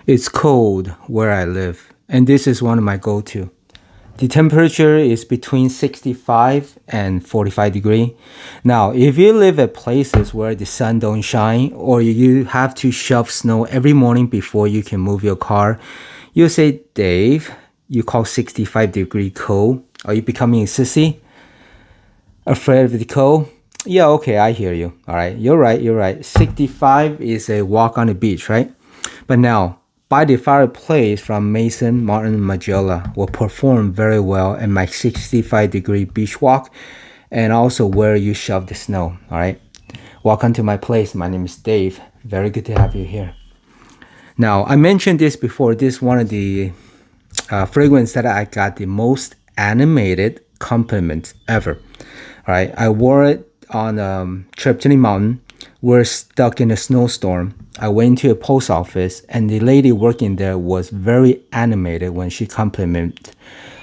It's cold where I live, and this is one of my go-to. The temperature is between 65 and 45 degree. Now, if you live at places where the sun don't shine or you have to shove snow every morning before you can move your car, you say, Dave, you call 65 degree cold. Are you becoming a sissy? Afraid of the cold? Yeah, okay, I hear you. All right, you're right. 65 is a walk on the beach, right? But now, by the fireplace from Maison Martin Margiela will perform very well at my 65-degree beach walk and also where you shove the snow, all right? Welcome to my place. My name is Dave. Very good to have you here. Now, I mentioned this before. This is one of the fragrance that I got the most animated compliments ever. All right, I wore it on a trip to the mountain. We're stuck in a snowstorm. I went to a post office, and the lady working there was very animated when she complimented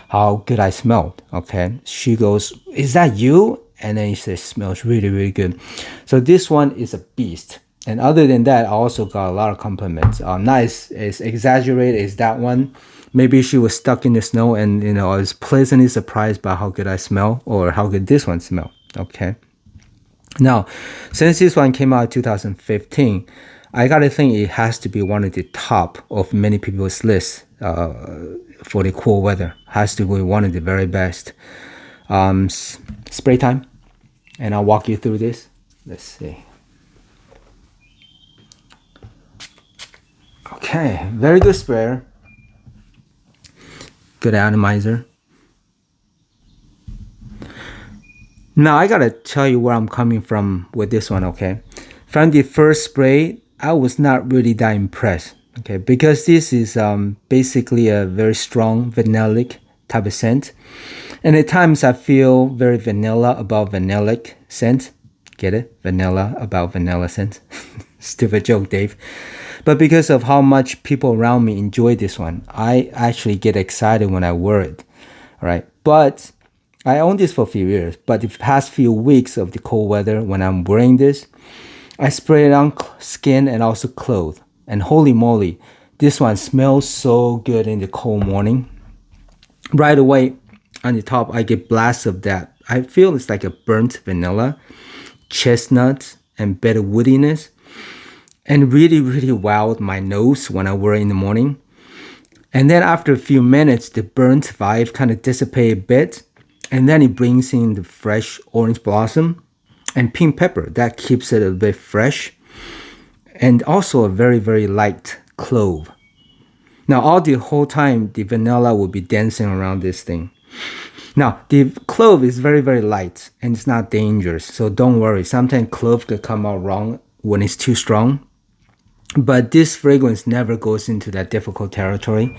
how good I smelled. Okay, she goes, "Is that you?" And then she says, "Smells really, really good." So this one is a beast. And other than that, I also got a lot of compliments. Not as exaggerated as that one. Maybe she was stuck in the snow and, I was pleasantly surprised by how good I smell or how good this one smelled. Okay. Now, since this one came out in 2015, I gotta think it has to be one of the top of many people's lists for the cool weather. Has to be one of the very best. Spray time. And I'll walk you through this. Let's see. Okay, very good sprayer. Good atomizer. Now I gotta tell you where I'm coming from with this one, okay? From the first spray, I was not really that impressed, okay? Because this is basically a very strong vanillic type of scent. And at times I feel very vanilla about vanillic scent. Get it? Vanilla about vanilla scent. Stupid joke, Dave. But because of how much people around me enjoy this one, I actually get excited when I wear it. All right. But I own this for a few years. But the past few weeks of the cold weather, when I'm wearing this, I spray it on skin and also clothes. And holy moly, this one smells so good in the cold morning. Right away on the top, I get blasts of that. I feel it's like a burnt vanilla, chestnut, and better woodiness. And really, really wowed my nose when I wear it in the morning. And then after a few minutes, the burnt vibe kind of dissipates a bit. And then it brings in the fresh orange blossom and pink pepper. That keeps it a bit fresh. And also a very, very light clove. Now, all the whole time, the vanilla will be dancing around this thing. Now, the clove is very, very light and it's not dangerous. So don't worry. Sometimes clove could come out wrong when it's too strong. But this fragrance never goes into that difficult territory.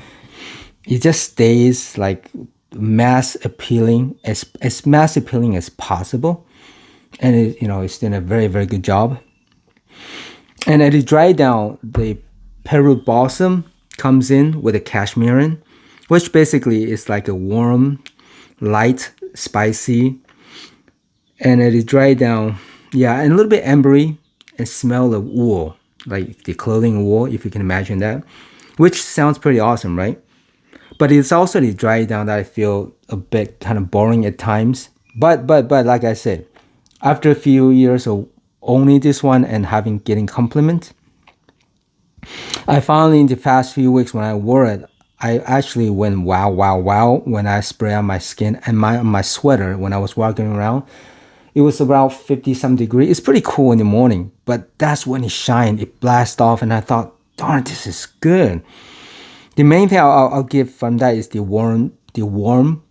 It just stays like mass appealing, as mass appealing as possible. And it's done a very, very good job. And as it dry down, the Peru balsam comes in with a cashmere, which basically is like a warm, light, spicy. And as it dry down, yeah, and a little bit ambery and smell of wool. Like the clothing wool, if you can imagine that, which sounds pretty awesome, right? But it's also the dry down that I feel a bit kind of boring at times. But like I said, after a few years of owning this one and getting compliments, I finally in the past few weeks when I wore it, I actually went wow when I spray on my skin and my sweater when I was walking around. It was about 50-some degrees. It's pretty cool in the morning, but that's when it shined. It blasted off, and I thought, darn, this is good. The main thing I'll give from that is the warm,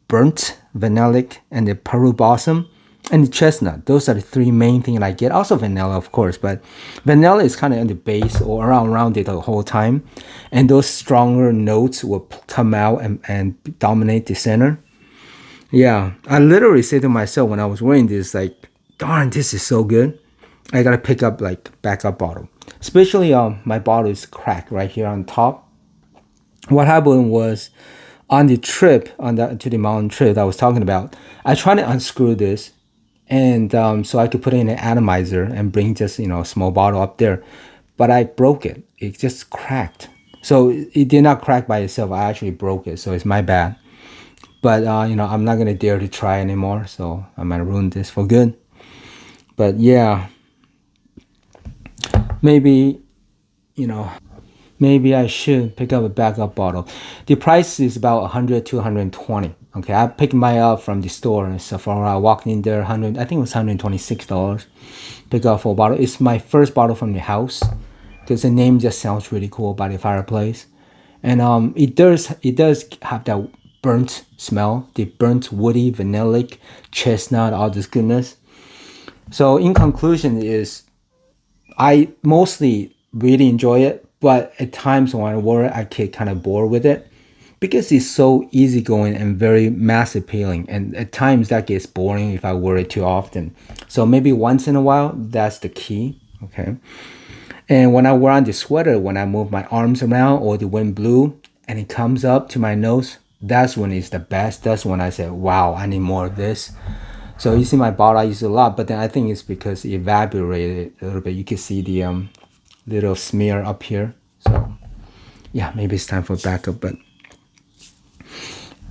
burnt vanillic, and the Peru blossom, and the chestnut. Those are the three main things I get. Also vanilla, of course, but vanilla is kind of in the base or around it the whole time, and those stronger notes will come out and dominate the center. Yeah, I literally said to myself when I was wearing this, like, darn, this is so good. I gotta pick up like backup bottle. Especially my bottle is cracked right here on top. What happened was on the trip, to the mountain trip that I was talking about, I tried to unscrew this and so I could put it in an atomizer and bring just a small bottle up there. But I broke it. It just cracked. So it did not crack by itself. I actually broke it, so it's my bad. But I'm not gonna dare to try anymore, so I might ruin this for good. But yeah, maybe you know maybe I should pick up a backup bottle. The price is about 100 to 120. Okay, I picked mine up from the store in Sephora. I walked in there, 100. I think it was $126. Pick up for a bottle. It's my first bottle from the house because the name just sounds really cool by the fireplace, and it does have that burnt smell, the burnt woody, vanillic, chestnut, all this goodness. So in conclusion, is I mostly really enjoy it, but at times when I wear it, I get kind of bored with it because it's so easygoing and very mass appealing. And at times that gets boring if I wear it too often. So maybe once in a while, that's the key. Okay. And when I wear on the sweater, when I move my arms around or the wind blew and it comes up to my nose, that's when it's the best. That's when I say, wow, I need more of this. So you see my bottle I use a lot, but then I think it's because it evaporated a little bit. You can see the little smear up here. So yeah, maybe it's time for backup. But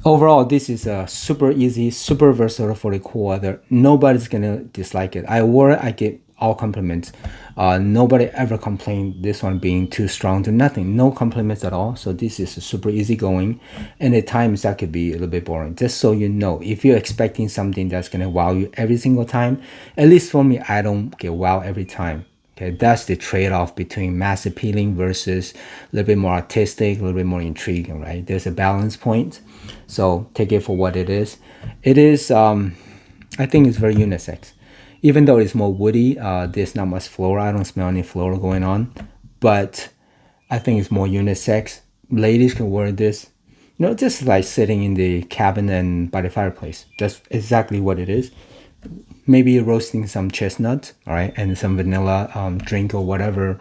overall, this is a super easy, super versatile for the cool weather. Nobody's gonna dislike it. I wore it, I get all compliments. Nobody ever complained this one being too strong to nothing. No compliments at all. So this is super easy going, and at times that could be a little bit boring. Just so you know, if you're expecting something that's gonna wow you every single time, at least for me, I don't get wow every time. Okay, that's the trade-off between mass appealing versus a little bit more artistic, a little bit more intriguing, right? There's a balance point. So take it for what it is. It is, I think it's very unisex. Even though it's more woody, there's not much floral. I don't smell any floral going on. But I think it's more unisex. Ladies can wear this, just like sitting in the cabin and by the fireplace. That's exactly what it is. Maybe roasting some chestnuts, all right, and some vanilla drink or whatever.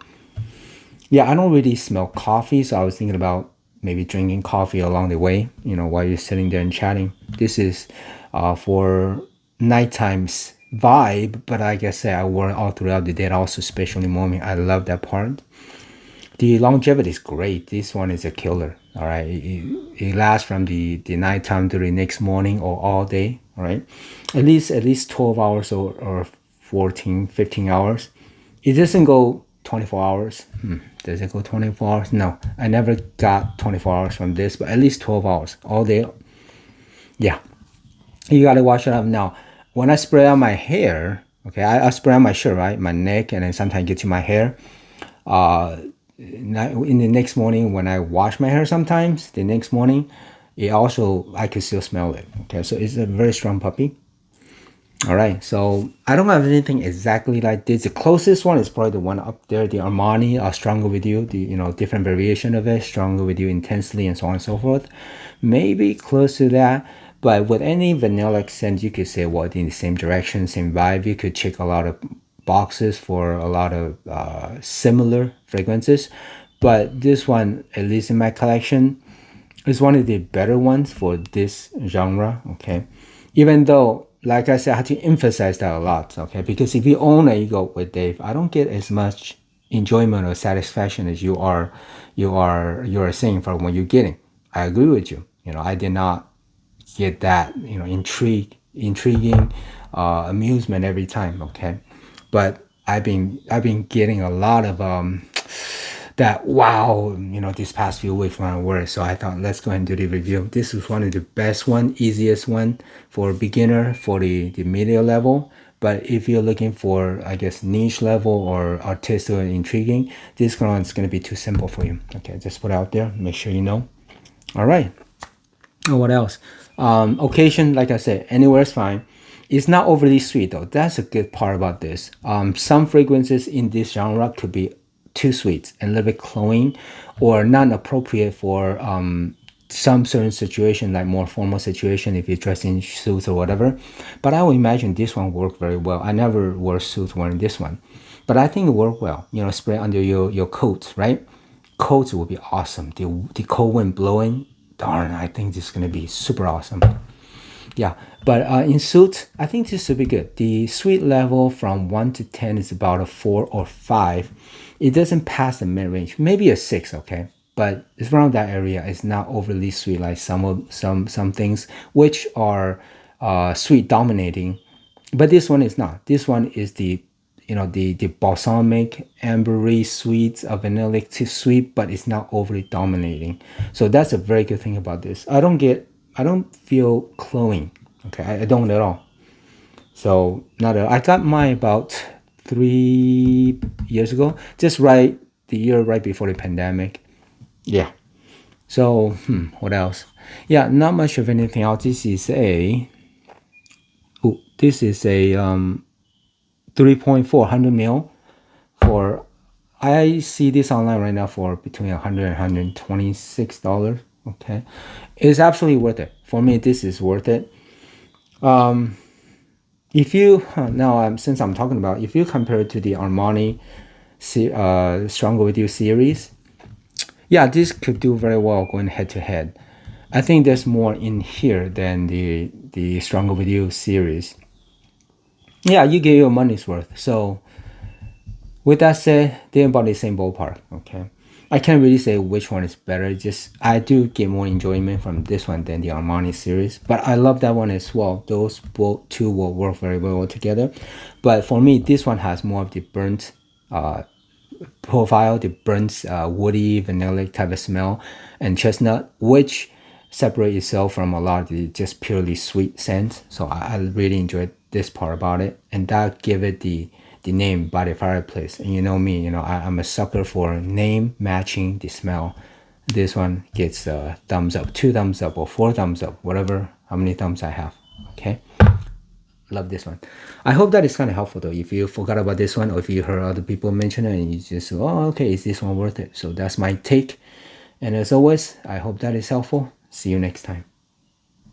Yeah, I don't really smell coffee, so I was thinking about maybe drinking coffee along the way, while you're sitting there and chatting. This is for nighttime's vibe, but like I said, I wore it all throughout the day, also especially morning. I love that part. The longevity is great. This one is a killer. All right, it lasts from the nighttime to the next morning or all day. All right, at least 12 hours or 14, 15 hours. It doesn't go 24 hours. Does it go 24 hours? No, I never got 24 hours from this, but at least 12 hours all day. Yeah, you gotta wash it up. Now when I spray on my hair, okay, I spray on my shirt, right, my neck, and then sometimes get to my hair. In the next morning when I wash my hair, sometimes the next morning, it also, I can still smell it. Okay, so it's a very strong puppy. All right, so I don't have anything exactly like this. The closest one is probably the one up there, the Armani, Stronger With You, the different variation of it, Stronger With You Intensely, and so on and so forth. Maybe close to that. But with any vanilla scent, you could say what, in the same direction, same vibe. You could check a lot of boxes for a lot of similar fragrances. But this one, at least in my collection, is one of the better ones for this genre. Okay, even though, like I said, I have to emphasize that a lot. Okay, because if you own it, you go with Dave, I don't get as much enjoyment or satisfaction as you are saying from what you're getting. I agree with you. I did not get that intriguing amusement every time. Okay, but I've been getting a lot of that wow, these past few weeks when I wear it. So I thought, let's go ahead and do the review. This is one of the best one, easiest one for beginner, for the media level. But if you're looking for, I guess, niche level or artistic and intriguing, this one is going to be too simple for you. Okay, just put it out there. Make sure you know. All right. Oh, what else? Occasion, like I said, anywhere is fine. It's not overly sweet though. That's a good part about this. Some fragrances in this genre could be too sweet and a little bit cloying, or not appropriate for some certain situation, like more formal situation if you're dressed in suits or whatever. But I would imagine this one worked very well. I never wore suits wearing this one, but I think it worked well. Spray under your coat, right? Coats will be awesome. The cold wind blowing, darn, I think this is gonna be super awesome. Yeah, but in suit, I think this should be good. The sweet level from 1 to 10 is about a 4 or 5. It doesn't pass the mid range, maybe a 6. Okay, but it's around that area. It's not overly sweet like some things which are sweet dominating, but this one is not. This one is the balsamic ambery sweet, a vanillic sweet, but it's not overly dominating. So that's a very good thing about this. I don't feel cloying. Okay, I don't at all. So not at all. I got mine about 3 years ago, just right the year right before the pandemic. Yeah. So what else? Yeah, not much of anything else. This is a 3.4 mil for. I see this online right now for between 100 and $126. Okay, it's absolutely worth it for me. This is worth it. If you now since I'm talking about, if you compare it to the Armani Stronger With You series, yeah, this could do very well going head to head. I think there's more in here than the Stronger With You series. Yeah, you get your money's worth. So with that said, they're about the same ballpark. Okay, I can't really say which one is better. Just I do get more enjoyment from this one than the Armani series, but I love that one as well. Those both two will work very well together. But for me, this one has more of the burnt profile, the burnt woody vanilla type of smell, and chestnut, which separate itself from a lot of the just purely sweet scents. So I really enjoyed this part about it, and that give it the name by the fireplace. And you know me, I'm a sucker for name matching the smell. This one gets a thumbs up, 2 thumbs up, or 4 thumbs up, whatever, how many thumbs I have. Okay, love this one. I hope that is kind of helpful though. If you forgot about this one, or if you heard other people mention it and you just, oh, okay, is this one worth it? So that's my take. And as always, I hope that is helpful. See you next time.